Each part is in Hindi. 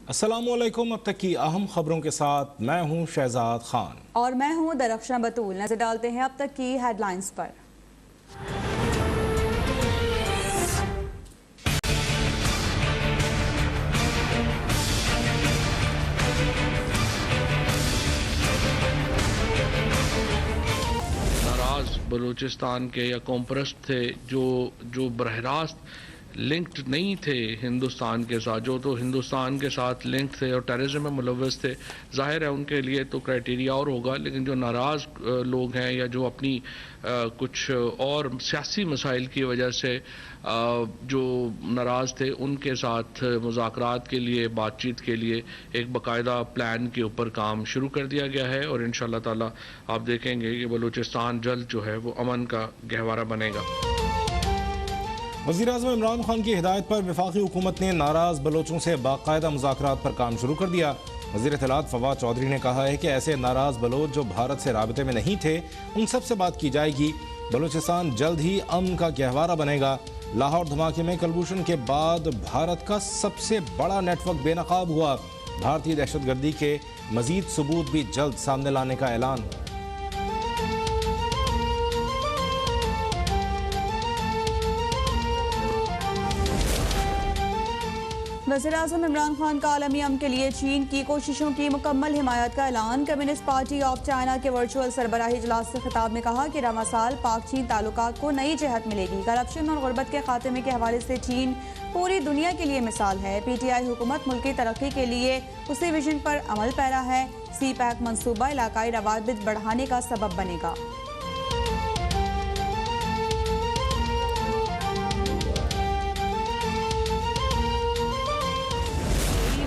अस्सलामुअलैकुम। अब तक की अहम खबरों के साथ मैं हूं शहजाद खान और मैं हूं दरख्शां बतूल। नजर डालते हैं अब तक की हेडलाइंस पर। नाराज बलूचिस्तान के या कॉम्प्रस्ट थे जो बरह लिंक्ड नहीं थे हिंदुस्तान के साथ, जो तो हिंदुस्तान के साथ लिंक्ड थे और टेररिज्म में मुलव्वस थे, जाहिर है उनके लिए तो क्राइटेरिया और होगा। लेकिन जो नाराज़ लोग हैं या जो अपनी कुछ और सियासी मसाइल की वजह से जो नाराज़ थे, उनके साथ मुज़ाकरात के लिए, बातचीत के लिए एक बाकायदा प्लान के ऊपर काम शुरू कर दिया गया है और इंशाअल्लाह ताला आप देखेंगे कि बलूचिस्तान जल्द जो है वो अमन का गहवारा बनेगा। वज़ीर-ए-आज़म इमरान खान की हिदायत पर वफाकी हुकूमत ने नाराज बलोचों से बाकायदा मुज़ाकरात पर काम शुरू कर दिया। वज़ीर इत्तलात फवाद चौधरी ने कहा है कि ऐसे नाराज बलोच जो भारत से राबते में नहीं थे, उन सब से बात की जाएगी। बलूचिस्तान जल्द ही अमन का गहवारा बनेगा। लाहौर धमाके में कलभूषण के बाद भारत का सबसे बड़ा नेटवर्क बेनकाब हुआ। भारतीय दहशतगर्दी के मजीद सबूत भी जल्द सामने लाने का ऐलान। वज़ीर-ए-आज़म इमरान खान का आलमी अमन के लिए चीन की कोशिशों की मुकम्मल हिमायत का ऐलान। कम्युनिस्ट पार्टी ऑफ चाइना के वर्चुअल सरबराही इजलास से खिताब में कहा कि रवा साल पाक चीन ताल्लुकात को नई जहत मिलेगी। करप्शन और गुर्बत के खात्मे के हवाले से चीन पूरी दुनिया के लिए मिसाल है। PTI हुकूमत मुल्की तरक्की के लिए उसी विजन पर अमल पैरा है। CPEC मनसूबा इलाकाई रवाबित बढ़ाने का सबब बनेगा।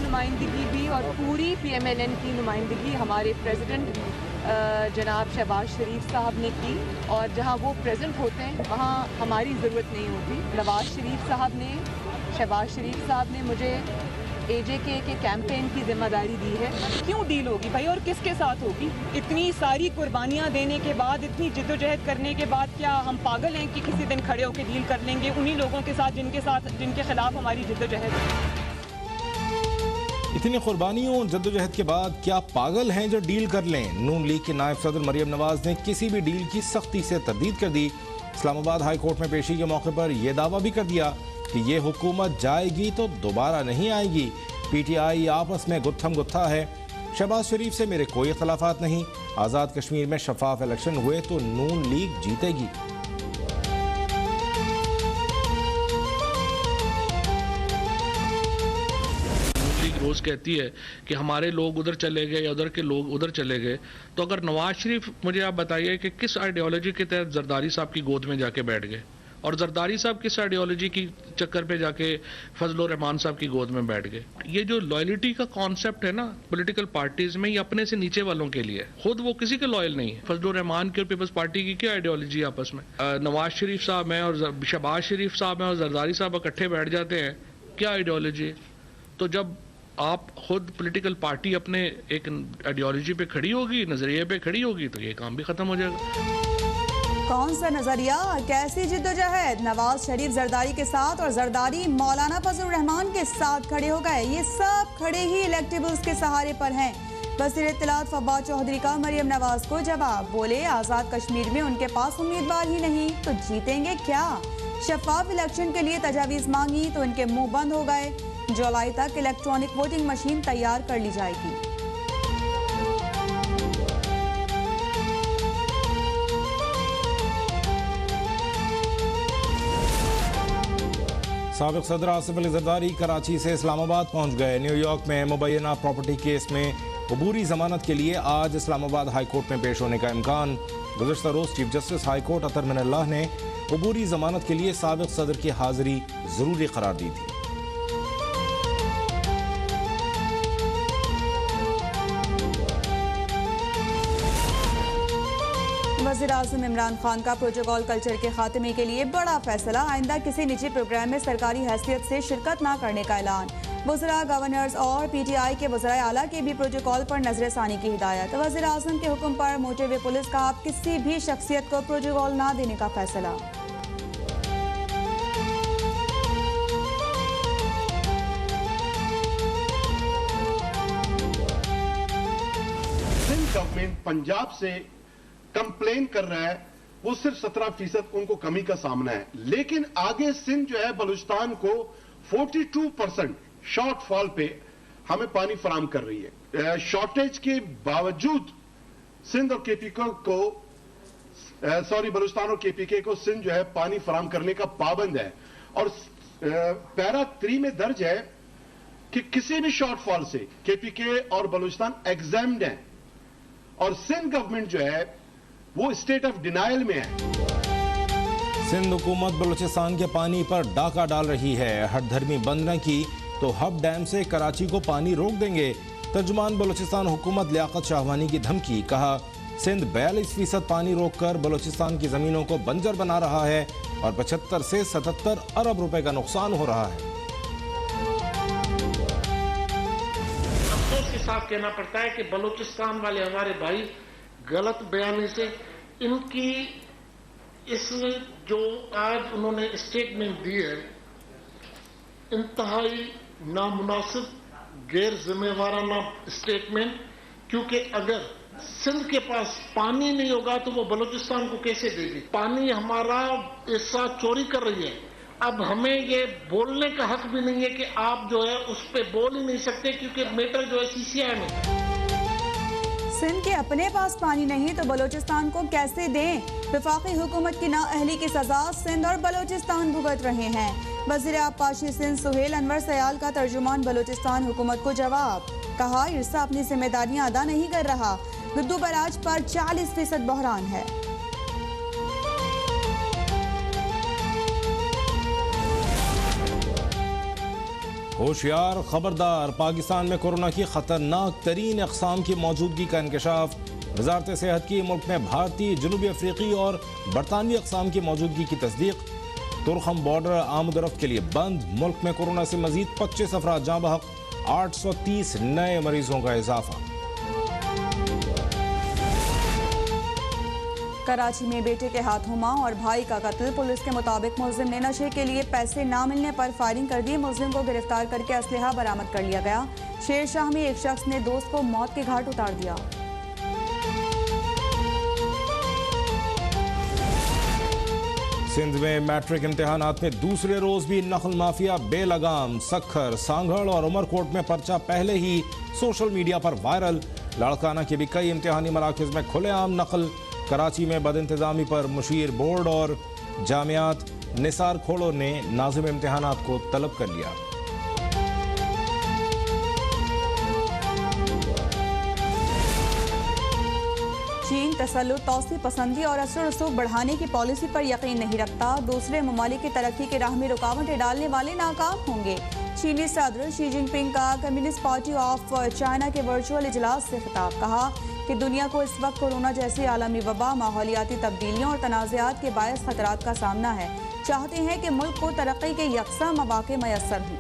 नुमाइंदगी भी और पूरी PMLN की नुमाइंदगी हमारे प्रेसिडेंट जनाब शहबाज शरीफ साहब ने की, और जहां वो प्रेजेंट होते हैं वहां हमारी ज़रूरत नहीं होती। शहबाज शरीफ साहब ने मुझे AJK के कैंपेन की जिम्मेदारी दी है। क्यों डील होगी भाई, और किसके साथ होगी? इतनी सारी कुर्बानियाँ देने के बाद, इतनी जिद्दोजहद करने के बाद क्या हम पागल हैं कि किसी दिन खड़े होकर डील कर लेंगे उन्हीं लोगों के साथ जिनके खिलाफ हमारी जिद्दोजहद है? इतनी कुर्बानियों और जद्दोजहद के बाद क्या पागल हैं जो डील कर लें? नून लीग के नायब सदर मरियम नवाज ने किसी भी डील की सख्ती से तरदीद कर दी। इस्लामाबाद हाई कोर्ट में पेशी के मौके पर यह दावा भी कर दिया कि ये हुकूमत जाएगी तो दोबारा नहीं आएगी। PTI आपस में गुत्थम गुत्था है। शहबाज शरीफ से मेरे कोई इख्तलाफात नहीं। आज़ाद कश्मीर में शफाफ इलेक्शन हुए तो नून लीग जीतेगी। रोज कहती है कि हमारे लोग उधर चले गए या उधर के लोग उधर चले गए, तो अगर नवाज शरीफ, मुझे आप बताइए कि किस आइडियोलॉजी के तहत जरदारी साहब की गोद में जाके बैठ गए, और जरदारी साहब किस आइडियोलॉजी की चक्कर पे जाके फजलुर रहमान साहब की गोद में बैठ गए। ये जो लॉयल्टी का कॉन्सेप्ट है ना पॉलिटिकल पार्टीज में, ये अपने से नीचे वालों के लिए, खुद वो किसी के लॉयल नहीं है। फजलुर रहमान की और पीपल्स पार्टी की क्या आइडियोलॉजी आपस में? नवाज शरीफ साहब हैं और शहबाज शरीफ साहब हैं और जरदारी साहब इकट्ठे बैठ जाते हैं, क्या आइडियोलॉजी है? तो जब आप खुद पॉलिटिकल पार्टी अपने एक आइडियोलॉजी पे खड़ी होगी, नजरिए पे खड़ी होगी, तो ये काम भी खत्म हो जाएगा। कौन सा नजरिया, कैसी जिद्दोजहद? नवाज शरीफ जरदारी के साथ और जरदारी मौलाना फजलुर रहमान के साथ खड़े हो गए। ये सब खड़े ही इलेक्टेबल्स के सहारे पर हैं। वज़ीर इत्तलात फवाद चौधरी का मरियम नवाज को जवाब। बोले आज़ाद कश्मीर में उनके पास उम्मीदवार ही नहीं तो जीतेंगे क्या? शफाफ इलेक्शन के लिए तजावीज़ मांगी तो इनके मुंह बंद हो गए। जुलाई तक इलेक्ट्रॉनिक वोटिंग मशीन तैयार कर ली जाएगी। साबिक सदर आसिफ अली जरदारी कराची से इस्लामाबाद पहुंच गए। न्यूयॉर्क में मुबैना प्रॉपर्टी केस में अबूरी जमानत के लिए आज इस्लामाबाद हाई कोर्ट में पेश होने का इम्कान। गुज़श्ता रोज़ चीफ जस्टिस हाई कोर्ट अतर मिनल्लाह ने अबूरी जमानत के लिए साबिक सदर की हाजिरी जरूरी करार दी थी। वज़ीर-ए-आज़म इमरान खान का प्रोटोकॉल कल्चर के खात्मे के लिए बड़ा फैसला। आइंदा किसी निजी प्रोग्राम में सरकारी हैसियत से शिरकत न करने का ऐलान। वज़रा, गवर्नर्स और PTI के वज़राए आला के भी प्रोटोकॉल पर नजरसानी की हिदायत। वज़ीर-ए-आज़म के हुक्म पर मोटिव पुलिस का किसी भी शख्सियत को प्रोटोकॉल न देने का फैसला। गवर्नमेंट पंजाब से कंप्लेन कर रहा है, वो सिर्फ 17% उनको कमी का सामना है, लेकिन आगे सिंध जो है बलूचिस्तान को 42% शॉर्टफॉल पे हमें पानी फराम कर रही है। शॉर्टेज के बावजूद सिंध और केपीके को बलूचिस्तान और केपीके को सिंध जो है पानी फराम करने का पाबंद है, और पैरा 3 में दर्ज है कि किसी भी शॉर्टफॉल से केपीके और बलूचिस्तान एग्जाम्ड हैं, और सिंध गवर्नमेंट जो है वो स्टेट ऑफ डिनायल में है। सिंध हुकूमत बलूचिस्तान के पानी पर डाका डाल रही है। हठधर्मी बंद न की तो हब डैम से कराची को पानी रोक देंगे। तर्जुमान बलूचिस्तान हुकूमत लियाकत शाहवानी की धमकी। कहा, सिंध 42% पानी रोककर बलूचिस्तान की जमीनों को बंजर बना रहा है और 75 से 77 अरब रुपए का नुकसान हो रहा है। अफसोस के साथ कहना पड़ता है कि बलूचिस्तान वाले हमारे भाई गलत बयानी से इनकी इस जो आज उन्होंने स्टेटमेंट दी है, इंतहाई नामुनासिब गैर जिम्मेवाराना स्टेटमेंट, क्योंकि अगर सिंध के पास पानी नहीं होगा तो वो बलूचिस्तान को कैसे देगी? पानी हमारा हिस्सा चोरी कर रही है। अब हमें ये बोलने का हक भी नहीं है कि आप जो है उस पर बोल ही नहीं सकते, क्योंकि मैटर जो है सीसीआई में। सिंध के अपने पास पानी नहीं तो बलूचिस्तान को कैसे दें? वफाकी हुकूमत की नाअहली की सजा सिंध और बलूचिस्तान भुगत रहे हैं। वज़ीर आबपाशी सिंध सुहेल अनवर सयाल का तर्जुमान बलूचिस्तान हुकूमत को जवाब। कहा, इरसा अपनी जिम्मेदारियां अदा नहीं कर रहा। गुद्दू बराज पर 40% बहरान है। होशियार, खबरदार, पाकिस्तान में कोरोना की खतरनाक तरीन अक़साम की मौजूदगी का इंकशाफ। वजारत सेहत की मुल्क में भारतीय, जनूबी अफ्रीकी और बरतानवी अक़साम की मौजूदगी की तस्दीक। तुरखम बॉर्डर आमदरफ्त के लिए बंद। मुल्क में कोरोना से मजीद 25 अफराद जाँ बहक, 830 नए मरीजों का इजाफा। कराची में बेटे के हाथों मां और भाई का कत्ल। पुलिस के मुताबिक मुलजिम ने नशे के लिए पैसे ना मिलने पर फायरिंग कर दी। मुलजिम को गिरफ्तार करके असलहा बरामद कर लिया गया। शेरशाह में एक शख्स ने दोस्त को मौत के घाट उतार दिया। सिंध में मैट्रिक इम्तिहानात में दूसरे रोज भी नकल माफिया बेलगाम। सखर, सांगड़ और उमरकोट में पर्चा पहले ही सोशल मीडिया पर वायरल। लाड़काना के भी कई इम्तिहानी मराकज में खुलेआम नकल। कराची में बदइंतजामी पर मुशीर बोर्ड और जामियात निसार खोड़ो ने नाज़िम इम्तिहानात को तलब कर लिया। चीन तसल्लुत, तौसी पसंदी और असर रसूख बढ़ाने की पॉलिसी पर यकीन नहीं रखता। दूसरे ममालिक की तरक्की की राह में रुकावटें डालने वाले नाकाम होंगे। चीनी सदर शी जिनपिंग का कम्युनिस्ट पार्टी ऑफ चाइना के वर्चुअल इजलास से खिताब। कहा कि दुनिया को इस वक्त कोरोना जैसी आलमी वबा, माहौलियाती तब्दीलियों और तनाज़ात के बायस खतरात का सामना है। चाहते हैं कि मुल्क को तरक्की के यकसा मौके मैसर हों।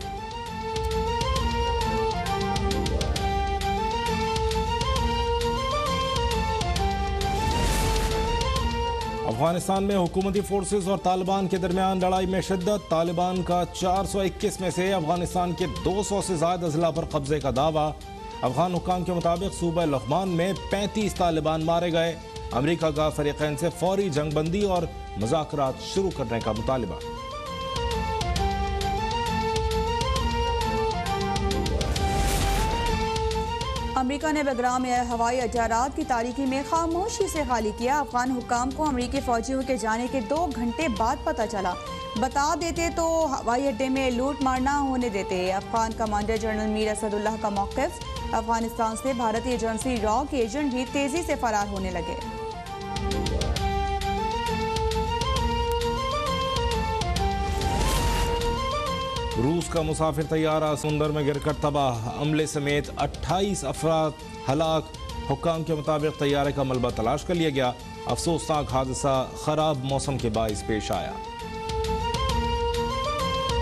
अफगानिस्तान में हुकूमती फोर्सेस और तालिबान के दरमियान लड़ाई में शिद्दत। तालिबान का 421 में से अफगानिस्तान के 200 से ज्यादा अजला पर कब्जे का दावा। अफगान हुक्काम के मुताबिक सूबा लुघमान में 35 तालिबान मारे गए। अमेरिका का फरीकैन से फौरी जंगबंदी और मुज़ाकरात शुरू करने का मुतालिबा। अमेरिका ने बगराम हवाई अड्डारात की तारीकी में खामोशी से खाली किया। अफगान हुक्काम को अमेरिकी फौजियों के जाने के 2 घंटे बाद पता चला। बता देते तो हवाई अड्डे में लूट मार ना होने देते। अफगान कमांडर जनरल मीर असदुल्लाह का मौक़िफ़। अफगानिस्तान से भारतीय एजेंसी रॉ के एजेंट भी तेजी से फरार होने लगे। रूस का मुसाफिर तैयारा समुंदर में गिरकर तबाह। अमले समेत 28 अफराद हलाक। हुक्काम के मुताबिक तैयारे का मलबा तलाश कर लिया गया। अफसोसनाक हादसा खराब मौसम के बाइस पेश आया।